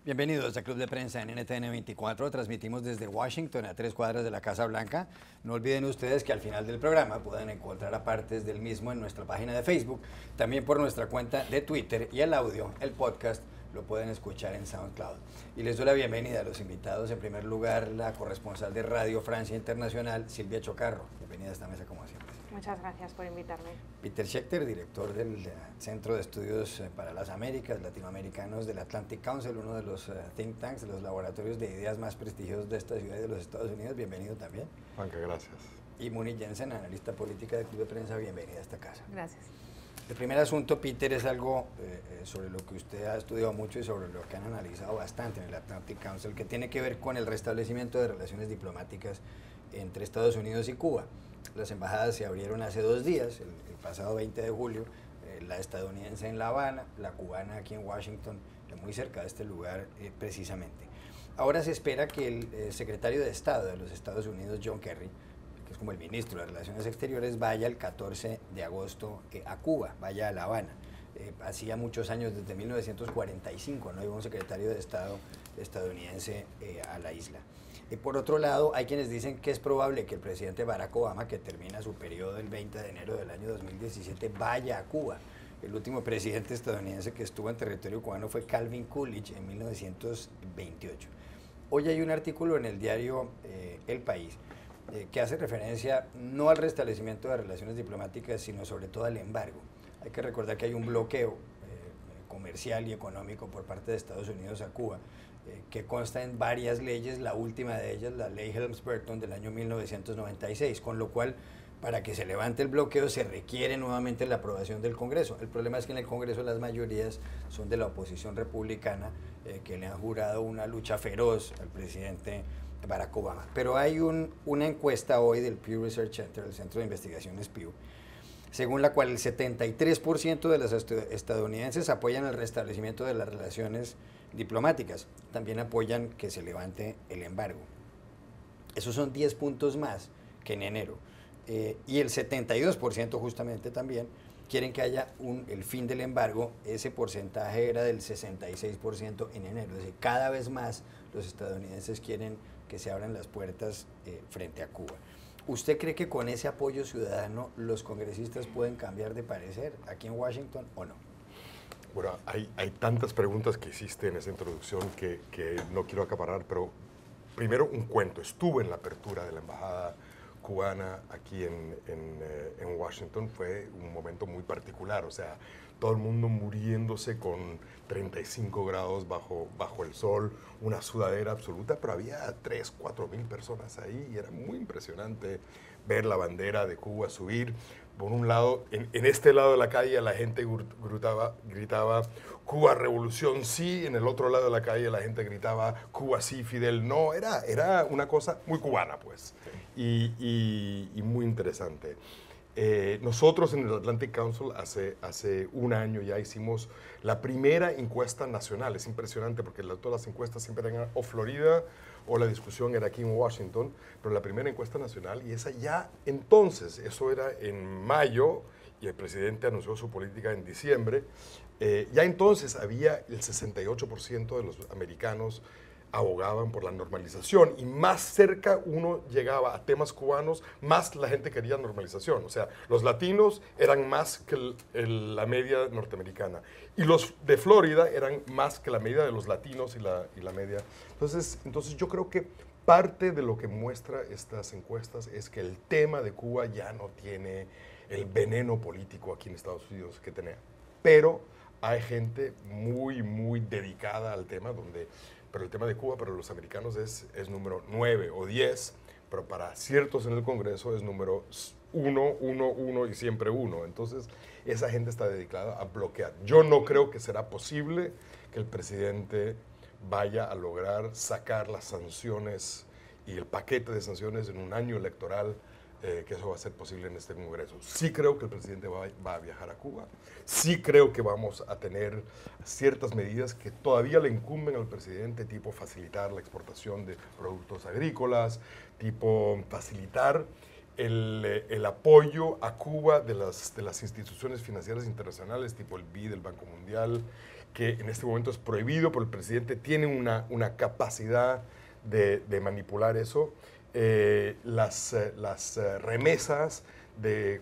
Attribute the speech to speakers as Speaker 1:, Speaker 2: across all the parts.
Speaker 1: Bienvenidos a Club de Prensa en NTN 24. Transmitimos desde Washington, a 3 cuadras de la Casa Blanca. No olviden ustedes que al final del programa pueden encontrar apartes del mismo en nuestra página de Facebook, también por nuestra cuenta de Twitter, y el audio, el podcast, lo pueden escuchar en SoundCloud. Y les doy la bienvenida a los invitados. En primer lugar, la corresponsal de Radio Francia Internacional, Silvia Chocarro. Bienvenida a esta mesa como siempre.
Speaker 2: Muchas gracias por invitarme.
Speaker 1: Peter Schechter, director del Centro de Estudios para las Américas Latinoamericanos del Atlantic Council, uno de los think tanks, de los laboratorios de ideas más prestigiosos de esta ciudad y de los Estados Unidos. Bienvenido también.
Speaker 3: Juanca, gracias.
Speaker 1: Y Muni Jensen, analista política del Club de Prensa. Bienvenida a esta casa.
Speaker 2: Gracias.
Speaker 1: El primer asunto, Peter, es algo sobre lo que usted ha estudiado mucho y sobre lo que han analizado bastante en el Atlantic Council, que tiene que ver con el restablecimiento de relaciones diplomáticas entre Estados Unidos y Cuba. Las embajadas se abrieron hace 2 días, el pasado 20 de julio, la estadounidense en La Habana, la cubana aquí en Washington, muy cerca de este lugar precisamente. Ahora se espera que el secretario de Estado de los Estados Unidos, John Kerry, que es como el ministro de Relaciones Exteriores, vaya el 14 de agosto a Cuba, vaya a La Habana. Hacía muchos años, desde 1945, no iba un secretario de Estado estadounidense a la isla. Por otro lado, hay quienes dicen que es probable que el presidente Barack Obama, que termina su periodo el 20 de enero del año 2017, vaya a Cuba. El último presidente estadounidense que estuvo en territorio cubano fue Calvin Coolidge en 1928. Hoy hay un artículo en el diario El País que hace referencia no al restablecimiento de relaciones diplomáticas, sino sobre todo al embargo. Hay que recordar que hay un bloqueo comercial y económico por parte de Estados Unidos a Cuba, que consta en varias leyes, la última de ellas, la ley Helms-Burton del año 1996, con lo cual, para que se levante el bloqueo, se requiere nuevamente la aprobación del Congreso. El problema es que en el Congreso las mayorías son de la oposición republicana, que le han jurado una lucha feroz al presidente Barack Obama. Pero hay una encuesta hoy del Pew Research Center, el Centro de Investigaciones Pew, según la cual el 73% de los estadounidenses apoyan el restablecimiento de las relaciones diplomáticas. También apoyan que se levante el embargo. Esos son 10 puntos más que en enero. Y el 72% justamente también quieren que haya el fin del embargo. Ese porcentaje era del 66% en enero. Es decir, cada vez más los estadounidenses quieren que se abran las puertas frente a Cuba. ¿Usted cree que con ese apoyo ciudadano los congresistas pueden cambiar de parecer aquí en Washington o no?
Speaker 3: Bueno, hay tantas preguntas que hiciste en esa introducción que no quiero acaparar, pero primero un cuento. Estuve en la apertura de la embajada cubana aquí en Washington. Fue un momento muy particular, o sea, todo el mundo muriéndose con 35 grados bajo el sol, una sudadera absoluta, pero había 3.000 a 4.000 personas ahí y era muy impresionante ver la bandera de Cuba subir. Por un lado, en este lado de la calle la gente gritaba Cuba Revolución sí, en el otro lado de la calle la gente gritaba Cuba sí, Fidel no. Era una cosa muy cubana, pues, y muy interesante. Nosotros en el Atlantic Council hace un año ya hicimos la primera encuesta nacional. Es impresionante porque todas las encuestas siempre eran o Florida o la discusión era aquí en Washington, pero la primera encuesta nacional, y esa ya entonces, eso era en mayo y el presidente anunció su política en diciembre, ya entonces había el 68% de los americanos abogaban por la normalización, y más cerca uno llegaba a temas cubanos, más la gente quería normalización. O sea, los latinos eran más que la media norteamericana, y los de Florida eran más que la media de los latinos y la media. Entonces yo creo que parte de lo que muestra estas encuestas es que el tema de Cuba ya no tiene el veneno político aquí en Estados Unidos que tenía. Pero hay gente muy, muy dedicada al tema, pero el tema de Cuba para los americanos es número 9 o 10, pero para ciertos en el Congreso es número 1 y siempre 1. Entonces, esa gente está dedicada a bloquear. Yo no creo que será posible que el presidente vaya a lograr sacar las sanciones y el paquete de sanciones en un año electoral, que eso va a ser posible en este Congreso. Sí creo que el presidente va a viajar a Cuba. Sí creo que vamos a tener ciertas medidas que todavía le incumben al presidente, tipo facilitar la exportación de productos agrícolas, tipo facilitar el apoyo a Cuba de las instituciones financieras internacionales, tipo el BID, el Banco Mundial, que en este momento es prohibido por el presidente, tiene una capacidad de manipular eso. Las remesas de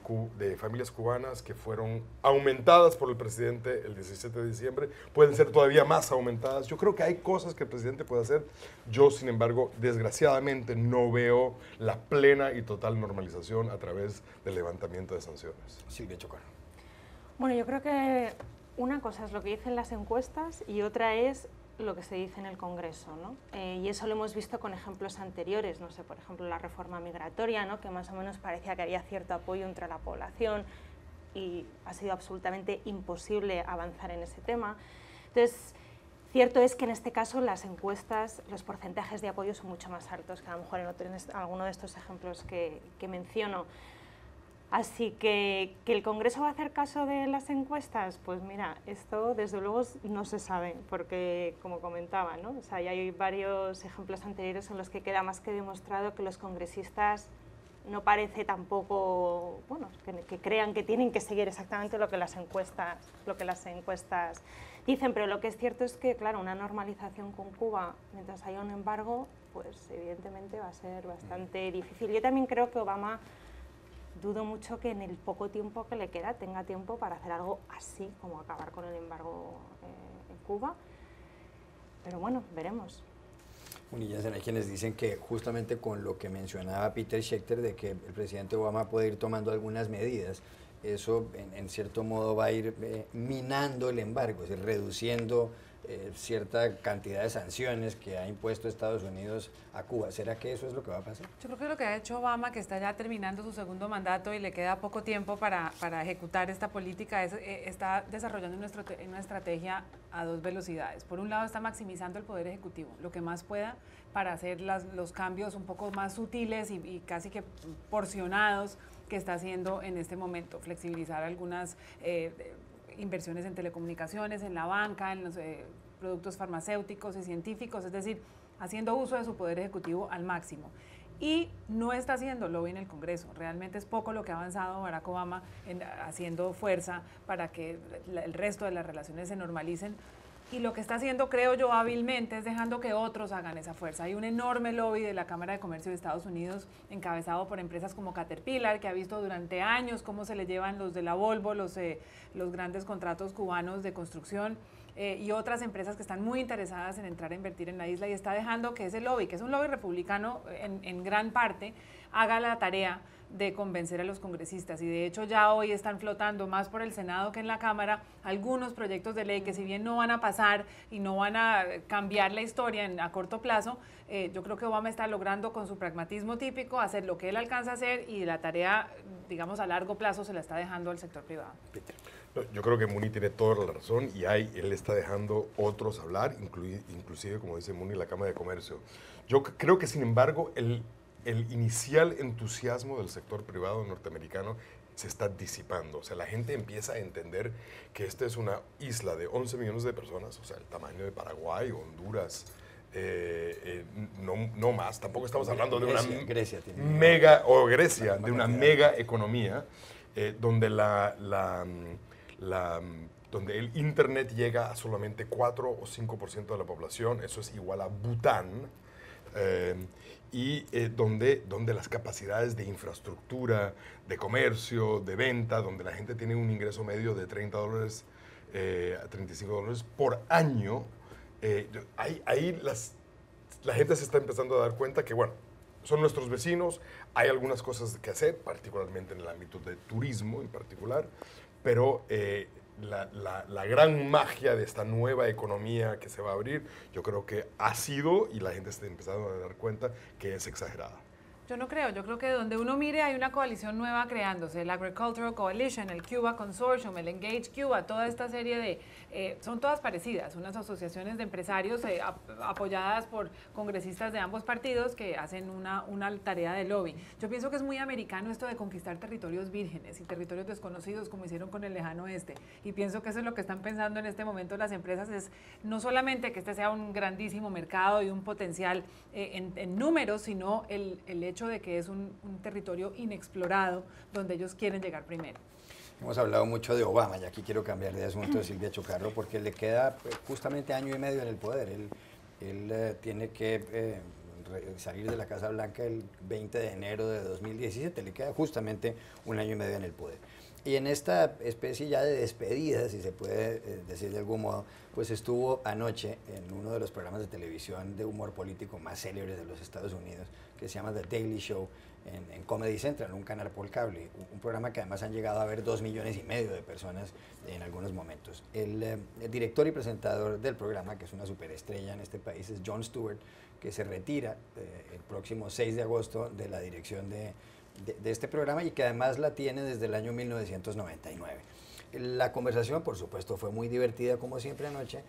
Speaker 3: familias cubanas que fueron aumentadas por el presidente el 17 de diciembre pueden ser todavía más aumentadas. Yo creo que hay cosas que el presidente puede hacer. Yo, sin embargo, desgraciadamente no veo la plena y total normalización a través del levantamiento de sanciones.
Speaker 1: Silvia Chocano.
Speaker 2: Bueno, yo creo que una cosa es lo que dicen las encuestas y otra es lo que se dice en el Congreso, ¿no? Y eso lo hemos visto con ejemplos anteriores, no sé, por ejemplo, la reforma migratoria, ¿no? Que más o menos parecía que había cierto apoyo entre la población y ha sido absolutamente imposible avanzar en ese tema. Entonces, cierto es que en este caso las encuestas, los porcentajes de apoyo son mucho más altos que a lo mejor en alguno de estos ejemplos que menciono. Así que el Congreso va a hacer caso de las encuestas, pues mira, esto desde luego no se sabe, porque como comentaba, ¿no? O sea, ya hay varios ejemplos anteriores en los que queda más que demostrado que los congresistas no parece tampoco, bueno, que crean que tienen que seguir exactamente lo que las encuestas dicen, pero lo que es cierto es que, claro, una normalización con Cuba, mientras haya un embargo, pues evidentemente va a ser bastante difícil. Yo también creo que Obama, dudo mucho que en el poco tiempo que le queda tenga tiempo para hacer algo así, como acabar con el embargo en Cuba. Pero bueno, veremos.
Speaker 1: Bueno, y ya hay quienes dicen que justamente con lo que mencionaba Peter Schechter, de que el presidente Obama puede ir tomando algunas medidas, eso en cierto modo va a ir minando el embargo, es decir, reduciendo cierta cantidad de sanciones que ha impuesto Estados Unidos a Cuba. ¿Será que eso es lo que va a pasar?
Speaker 4: Yo creo que lo que ha hecho Obama, que está ya terminando su segundo mandato y le queda poco tiempo para ejecutar esta política, está desarrollando una estrategia a dos velocidades. Por un lado, está maximizando el poder ejecutivo, lo que más pueda, para hacer los cambios un poco más sutiles y casi que porcionados que está haciendo en este momento. Flexibilizar algunas inversiones en telecomunicaciones, en la banca, en los productos farmacéuticos y científicos, es decir, haciendo uso de su poder ejecutivo al máximo. Y no está haciendo lobby en el Congreso. Realmente es poco lo que ha avanzado Barack Obama haciendo fuerza para que el resto de las relaciones se normalicen. Y lo que está haciendo, creo yo, hábilmente es dejando que otros hagan esa fuerza. Hay un enorme lobby de la Cámara de Comercio de Estados Unidos encabezado por empresas como Caterpillar, que ha visto durante años cómo se le llevan los de la Volvo, los grandes contratos cubanos de construcción, y otras empresas que están muy interesadas en entrar a invertir en la isla, y está dejando que ese lobby, que es un lobby republicano en gran parte, haga la tarea de convencer a los congresistas. Y de hecho ya hoy están flotando más por el Senado que en la Cámara algunos proyectos de ley que, si bien no van a pasar y no van a cambiar la historia a corto plazo, yo creo que Obama está logrando con su pragmatismo típico hacer lo que él alcanza a hacer, y la tarea, digamos, a largo plazo se la está dejando al sector privado.
Speaker 3: No, yo creo que Muni tiene toda la razón, y él está dejando otros hablar, inclusive, como dice Muni, la Cámara de Comercio. Yo creo que, sin embargo, el inicial entusiasmo del sector privado norteamericano se está disipando. O sea, la gente empieza a entender que esta es una isla de 11 millones de personas, o sea, el tamaño de Paraguay, Honduras, no más. Tampoco estamos hablando de una
Speaker 1: Grecia
Speaker 3: de una mega economía, donde donde el Internet llega a solamente 4 o 5% de la población. Eso es igual a Bután. Y donde las capacidades de infraestructura, de comercio, de venta, donde la gente tiene un ingreso medio de $30 a $35 por año, ahí la gente se está empezando a dar cuenta que, bueno, son nuestros vecinos, hay algunas cosas que hacer, particularmente en el ámbito de turismo en particular, pero la gran magia de esta nueva economía que se va a abrir, yo creo que ha sido, y la gente está empezando a dar cuenta, que es exagerada.
Speaker 4: Yo no creo, yo creo que donde uno mire hay una coalición nueva creándose, el Agricultural Coalition, el Cuba Consortium, el Engage Cuba, toda esta serie de, son todas parecidas, unas asociaciones de empresarios apoyadas por congresistas de ambos partidos que hacen una tarea de lobby. Yo pienso que es muy americano esto de conquistar territorios vírgenes y territorios desconocidos, como hicieron con el lejano oeste, y pienso que eso es lo que están pensando en este momento las empresas, es no solamente que este sea un grandísimo mercado y un potencial en números, sino el hecho de que es un territorio inexplorado donde ellos quieren llegar primero.
Speaker 1: Hemos hablado mucho de Obama, y aquí quiero cambiar de asunto, Silvia Chocarro, porque le queda justamente año y medio en el poder. Él tiene que salir de la Casa Blanca el 20 de enero de 2017, le queda justamente un año y medio en el poder. Y en esta especie ya de despedida, si se puede decir de algún modo, pues estuvo anoche en uno de los programas de televisión de humor político más célebres de los Estados Unidos, que se llama The Daily Show, en Comedy Central, un canal por cable, un programa que además han llegado a ver 2,5 millones de personas en algunos momentos. El director y presentador del programa, que es una superestrella en este país, es Jon Stewart, que se retira el próximo 6 de agosto de la dirección de este programa y que además la tiene desde el año 1999. La conversación, por supuesto, fue muy divertida como siempre anoche.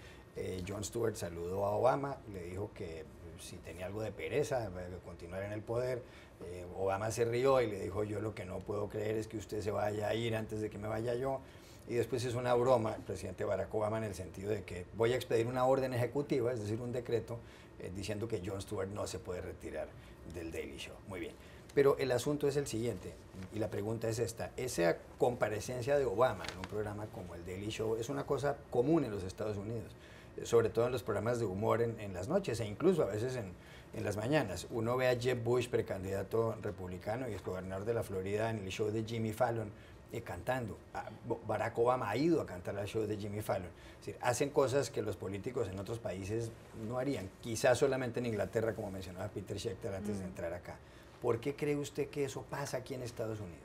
Speaker 1: Jon Stewart saludó a Obama, le dijo que si tenía algo de pereza, continuar en el poder. Obama se rió y le dijo, yo lo que no puedo creer es que usted se vaya a ir antes de que me vaya yo. Y después hizo una broma el presidente Barack Obama en el sentido de que voy a expedir una orden ejecutiva, es decir, un decreto, diciendo que Jon Stewart no se puede retirar del Daily Show. Muy bien. Pero el asunto es el siguiente, y la pregunta es esta. Esa comparecencia de Obama en un programa como el Daily Show es una cosa común en los Estados Unidos, sobre todo en los programas de humor en las noches e incluso a veces en las mañanas. Uno ve a Jeb Bush, precandidato republicano y exgobernador de la Florida, en el show de Jimmy Fallon, cantando. Barack Obama ha ido a cantar al show de Jimmy Fallon. Es decir, hacen cosas que los políticos en otros países no harían, quizás solamente en Inglaterra, como mencionaba Peter Schechter antes de entrar acá. ¿Por qué cree usted que eso pasa aquí en Estados Unidos?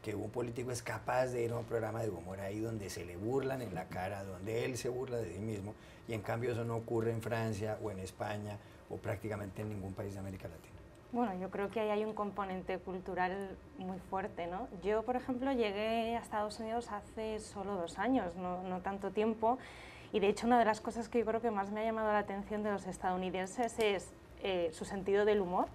Speaker 1: Que un político es capaz de ir a un programa de humor ahí donde se le burlan en la cara, donde él se burla de sí mismo, y en cambio eso no ocurre en Francia o en España o prácticamente en ningún país de América Latina.
Speaker 2: Bueno, yo creo que ahí hay un componente cultural muy fuerte, ¿no? Yo, por ejemplo, llegué a Estados Unidos hace solo 2 años, no tanto tiempo, y de hecho una de las cosas que yo creo que más me ha llamado la atención de los estadounidenses es su sentido del humor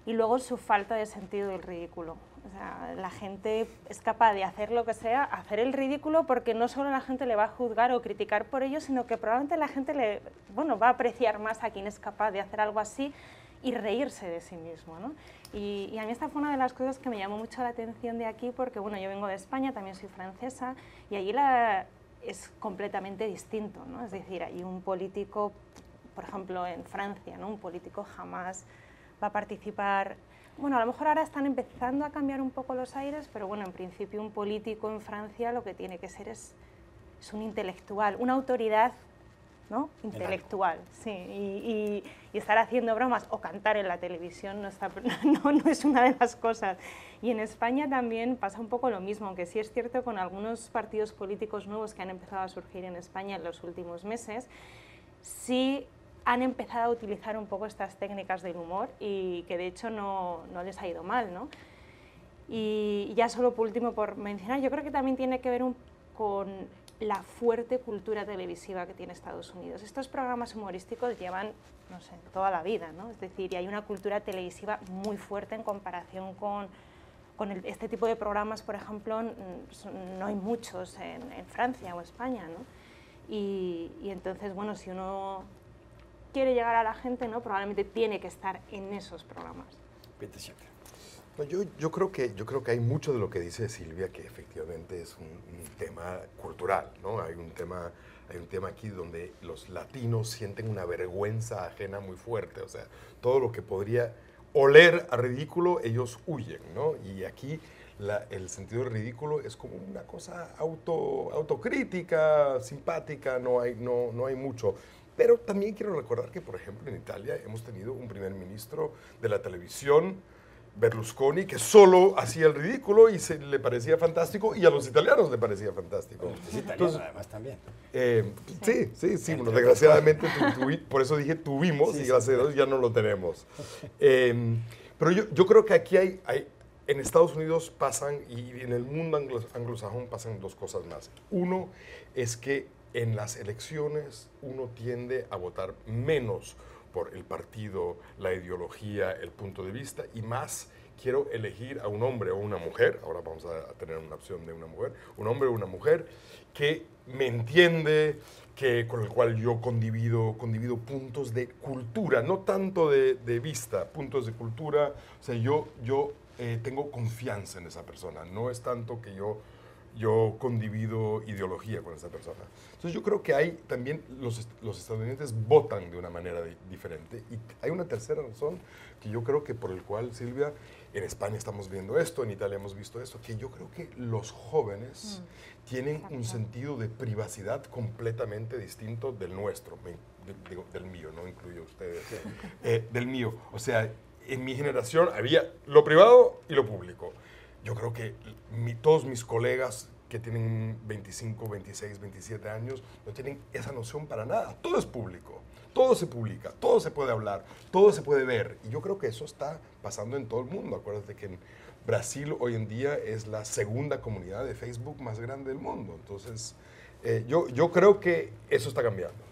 Speaker 2: y luego su falta de sentido del ridículo. O sea, la gente es capaz de hacer lo que sea, hacer el ridículo, porque no solo la gente le va a juzgar o criticar por ello, sino que probablemente la gente va a apreciar más a quien es capaz de hacer algo así y reírse de sí mismo, ¿no? Y a mí esta fue una de las cosas que me llamó mucho la atención de aquí, porque bueno, yo vengo de España, también soy francesa, y allí es completamente distinto, ¿no? Es decir, hay un político, por ejemplo en Francia, ¿no? Un político jamás va a participar. Bueno, a lo mejor ahora están empezando a cambiar un poco los aires, pero bueno, en principio un político en Francia lo que tiene que ser es un intelectual, una autoridad, ¿no? Intelectual, sí, y estar haciendo bromas o cantar en la televisión no es una de las cosas. Y en España también pasa un poco lo mismo, aunque sí es cierto con algunos partidos políticos nuevos que han empezado a surgir en España en los últimos meses, sí han empezado a utilizar un poco estas técnicas del humor y que de hecho no les ha ido mal, ¿no? Y ya solo por último, por mencionar, yo creo que también tiene que ver con la fuerte cultura televisiva que tiene Estados Unidos. Estos programas humorísticos llevan, no sé, toda la vida, ¿no? Es decir, y hay una cultura televisiva muy fuerte en comparación con este tipo de programas, por ejemplo, no hay muchos en Francia o España, ¿no? Y entonces, bueno, si uno quiere llegar a la gente, ¿no? Probablemente tiene que estar en esos programas.
Speaker 1: Peter Schechter.
Speaker 3: No, yo creo que hay mucho de lo que dice Silvia que efectivamente es un tema cultural, ¿no? Hay un tema aquí donde los latinos sienten una vergüenza ajena muy fuerte, o sea, todo lo que podría oler a ridículo, ellos huyen, ¿no? Y aquí el sentido del ridículo es como una cosa autocrítica, simpática, no hay mucho. Pero también quiero recordar que, por ejemplo, en Italia hemos tenido un primer ministro de la televisión, Berlusconi, que solo hacía el ridículo y le parecía fantástico, y a los italianos le parecía fantástico.
Speaker 1: Es italiano. Entonces, además también.
Speaker 3: Sí, bueno, desgraciadamente, por eso dije tuvimos, y gracias a Dios ya no lo tenemos. Pero yo creo que aquí en Estados Unidos pasan, y en el mundo anglosajón pasan 2 cosas más. Uno es que en las elecciones uno tiende a votar menos por el partido, la ideología, el punto de vista, y más quiero elegir a un hombre o una mujer, ahora vamos a tener una opción de una mujer, un hombre o una mujer que me entiende, con el cual yo condivido puntos de cultura, no tanto de vista, puntos de cultura. O sea, yo tengo confianza en esa persona, no es tanto que yo yo condivido ideología con esta persona. Entonces yo creo que hay también, los estadounidenses votan de una manera diferente. Y hay una tercera razón que yo creo que por el cual, Silvia, en España estamos viendo esto, en Italia hemos visto esto, que yo creo que los jóvenes tienen un sentido de privacidad completamente distinto del nuestro, digo, del mío, no incluyo a ustedes, del mío. O sea, en mi generación había lo privado y lo público. Yo creo que todos mis colegas que tienen 25, 26, 27 años no tienen esa noción para nada. Todo es público, todo se publica, todo se puede hablar, todo se puede ver. Y yo creo que eso está pasando en todo el mundo. Acuérdate que en Brasil hoy en día es la segunda comunidad de Facebook más grande del mundo. Entonces, yo creo que eso está cambiando.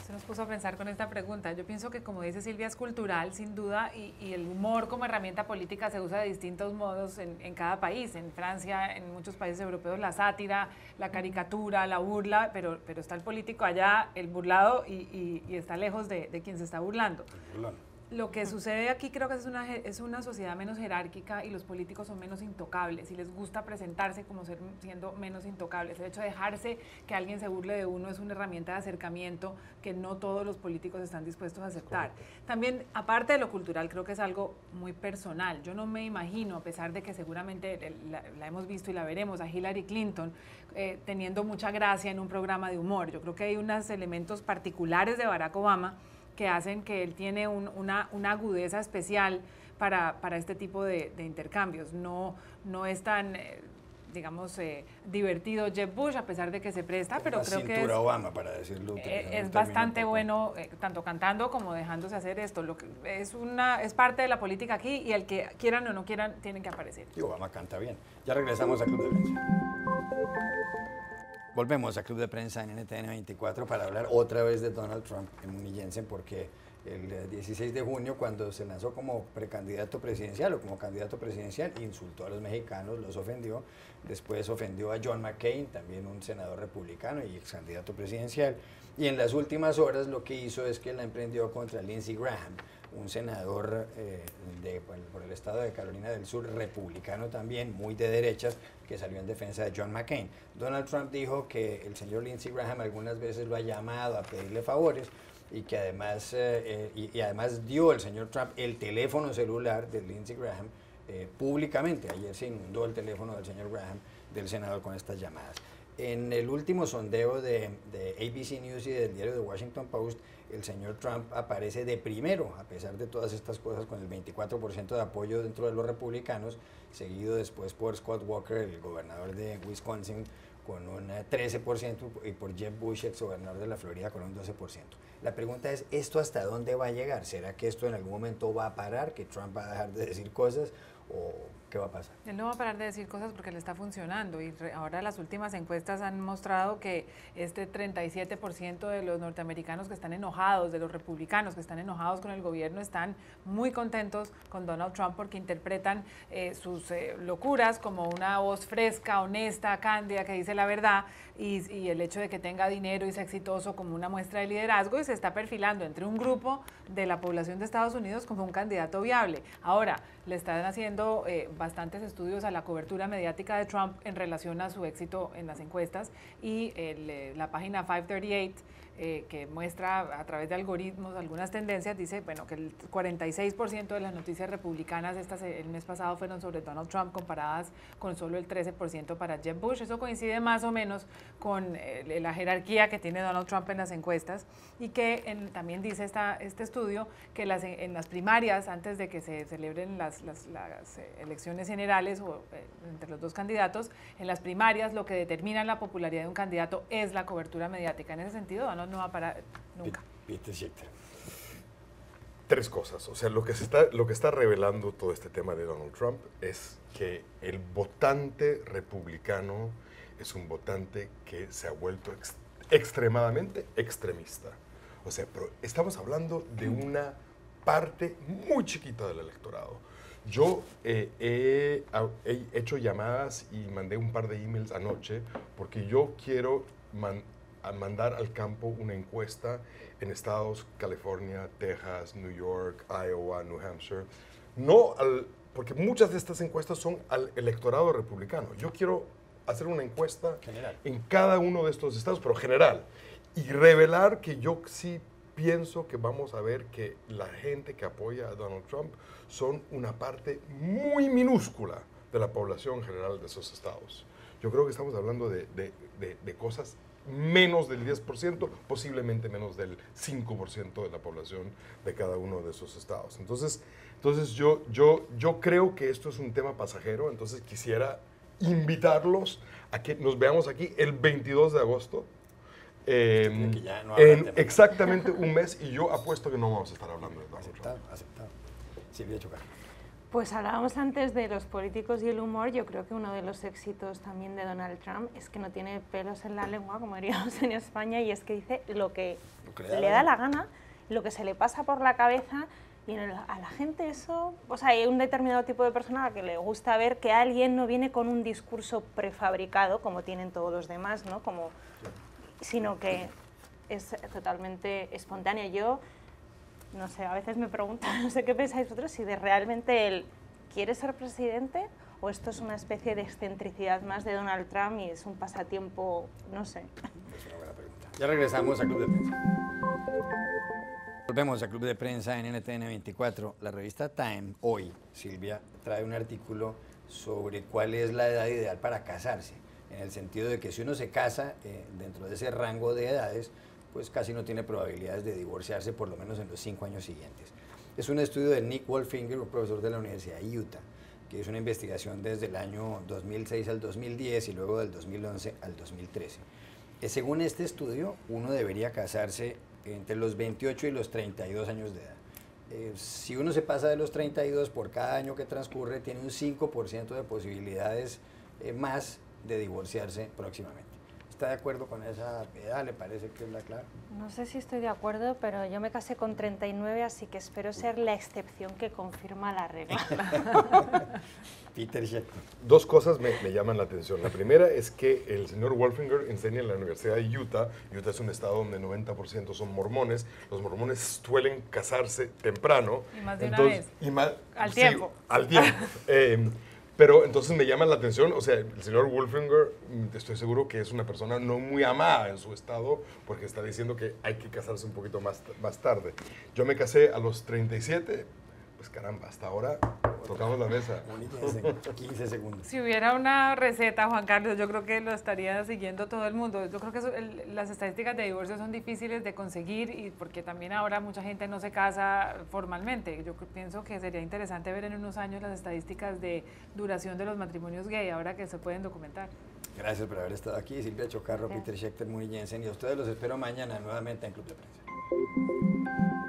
Speaker 4: Se nos puso a pensar con esta pregunta. Yo pienso que, como dice Silvia, es cultural, sin duda, y el humor como herramienta política se usa de distintos modos en cada país. En Francia, en muchos países europeos, la sátira, la caricatura, la burla, pero está el político allá, el burlado, y está lejos de quien se está burlando. Lo que sucede aquí creo que es una sociedad menos jerárquica y los políticos son menos intocables y les gusta presentarse como siendo menos intocables. El hecho de dejarse que alguien se burle de uno es una herramienta de acercamiento que no todos los políticos están dispuestos a aceptar. Correcto. También, aparte de lo cultural, creo que es algo muy personal. Yo no me imagino, a pesar de que seguramente la hemos visto y la veremos, a Hillary Clinton teniendo mucha gracia en un programa de humor. Yo creo que hay unos elementos particulares de Barack Obama que hacen que él tiene una agudeza especial para este tipo de intercambios. No es tan, digamos, divertido Jeb Bush, a pesar de que se presta, pero creo que
Speaker 1: Obama, para decirlo.
Speaker 4: Es bastante bueno, tanto cantando como dejándose hacer esto. Es parte de la política aquí y el que quieran o no quieran, tienen que aparecer.
Speaker 1: Y Obama canta bien. Ya regresamos a Club de Prensa. Volvemos a Club de Prensa en NTN 24 para hablar otra vez de Donald Trump en Unillensen, porque el 16 de junio, cuando se lanzó como precandidato presidencial o como candidato presidencial, insultó a los mexicanos, los ofendió. Después ofendió a John McCain, también un senador republicano y ex candidato presidencial. Y en las últimas horas lo que hizo es que la emprendió contra Lindsey Graham, un senador por el estado de Carolina del Sur, republicano también, muy de derechas, que salió en defensa de John McCain. Donald Trump dijo que el señor Lindsey Graham algunas veces lo ha llamado a pedirle favores y que además, además dio el señor Trump el teléfono celular de Lindsey Graham públicamente. Ayer se inundó el teléfono del señor Graham, del senador, con estas llamadas. En el último sondeo de ABC News y del diario The Washington Post, el señor Trump aparece de primero, a pesar de todas estas cosas, con el 24% de apoyo dentro de los republicanos, seguido después por Scott Walker, el gobernador de Wisconsin, con un 13%, y por Jeb Bush, ex gobernador de la Florida, con un 12%. La pregunta es, ¿esto hasta dónde va a llegar? ¿Será que esto en algún momento va a parar, que Trump va a dejar de decir cosas, o qué va a pasar?
Speaker 4: Él no va a parar de decir cosas porque le está funcionando, y ahora las últimas encuestas han mostrado que este 37% de los norteamericanos que están enojados, de los republicanos que están enojados con el gobierno, están muy contentos con Donald Trump porque interpretan sus locuras como una voz fresca, honesta, cándida, que dice la verdad, y el hecho de que tenga dinero y sea exitoso como una muestra de liderazgo, y se está perfilando entre un grupo de la población de Estados Unidos como un candidato viable. Ahora, le están haciendo bastantes estudios a la cobertura mediática de Trump en relación a su éxito en las encuestas, y la página 538, que muestra a través de algoritmos algunas tendencias, dice bueno que el 46% de las noticias republicanas el mes pasado fueron sobre Donald Trump, comparadas con solo el 13% para Jeb Bush. Eso coincide más o menos con la jerarquía que tiene Donald Trump en las encuestas, y que también dice este estudio que en las primarias, antes de que se celebren las elecciones generales entre los dos candidatos, en las primarias lo que determina la popularidad de un candidato es la cobertura mediática. En ese sentido, Donald no va a parar nunca.
Speaker 3: Tres cosas. O sea, lo que está revelando todo este tema de Donald Trump es que el votante republicano es un votante que se ha vuelto extremadamente extremista. O sea, pero estamos hablando de una parte muy chiquita del electorado. Yo he hecho llamadas y mandé un par de emails anoche porque yo quiero mandar al campo una encuesta en estados California, Texas, New York, Iowa, New Hampshire. Porque muchas de estas encuestas son al electorado republicano. Yo quiero hacer una encuesta
Speaker 1: General.
Speaker 3: en cada uno de estos estados, pero general, y revelar que yo sí pienso que vamos a ver que la gente que apoya a Donald Trump son una parte muy minúscula de la población general de esos estados. Yo creo que estamos hablando de cosas menos del 10%, posiblemente menos del 5% de la población de cada uno de esos estados. Entonces yo creo que esto es un tema pasajero, entonces quisiera invitarlos a que nos veamos aquí el 22 de agosto,
Speaker 1: que ya no habrá
Speaker 3: en
Speaker 1: tema.
Speaker 3: exactamente un mes, y yo apuesto que no vamos a estar hablando de Donald Trump.
Speaker 1: Aceptado. Silvia Chocarro.
Speaker 2: Pues hablábamos antes de los políticos y el humor. Yo creo que uno de los éxitos también de Donald Trump es que no tiene pelos en la lengua, como diríamos en España, y es que dice lo que le da la gana, lo que se le pasa por la cabeza, y a la gente eso, o sea, hay un determinado tipo de persona a la que le gusta ver que alguien no viene con un discurso prefabricado, como tienen todos los demás, ¿no? Sino que es totalmente espontáneo. Yo, no sé, a veces me preguntan, no sé qué pensáis vosotros, si realmente él quiere ser presidente o esto es una especie de excentricidad más de Donald Trump y es un pasatiempo, no sé.
Speaker 1: Es una buena pregunta. Ya regresamos a Club de Prensa. Volvemos a Club de Prensa en NTN 24. La revista Time, hoy, Silvia, trae un artículo sobre cuál es la edad ideal para casarse, en el sentido de que si uno se casa dentro de ese rango de edades, pues casi no tiene probabilidades de divorciarse, por lo menos en los 5 años siguientes. Es un estudio de Nick Wolfinger, un profesor de la Universidad de Utah, que hizo una investigación desde el año 2006 al 2010 y luego del 2011 al 2013. Según este estudio, uno debería casarse entre los 28 y los 32 años de edad. Si uno se pasa de los 32, por cada año que transcurre, tiene un 5% de posibilidades más de divorciarse próximamente. ¿Está de acuerdo con esa edad? ¿Le parece que es la clave?
Speaker 2: No sé si estoy de acuerdo, pero yo me casé con 39, así que espero ser la excepción que confirma la regla.
Speaker 1: Peter Schechter.
Speaker 3: Dos cosas me llaman la atención. La primera es que el señor Wolfinger enseña en la Universidad de Utah. Utah es un estado donde 90% son mormones. Los mormones suelen casarse temprano.
Speaker 4: Y más de una vez. Al tiempo.
Speaker 3: Al tiempo. Pero entonces me llama la atención, o sea, el señor Wolfinger, estoy seguro que es una persona no muy amada en su estado, porque está diciendo que hay que casarse un poquito más tarde. Yo me casé a los 37, pues caramba, hasta ahora tocamos la mesa.
Speaker 1: 15 segundos.
Speaker 4: Si hubiera una receta, Juan Carlos, yo creo que lo estaría siguiendo todo el mundo. Yo creo que las estadísticas de divorcio son difíciles de conseguir y porque también ahora mucha gente no se casa formalmente. Yo pienso que sería interesante ver en unos años las estadísticas de duración de los matrimonios gay, ahora que se pueden documentar.
Speaker 1: Gracias por haber estado aquí, Silvia Chocarro, Peter Schechter, Muri Jensen, y a ustedes los espero mañana nuevamente en Club de Prensa.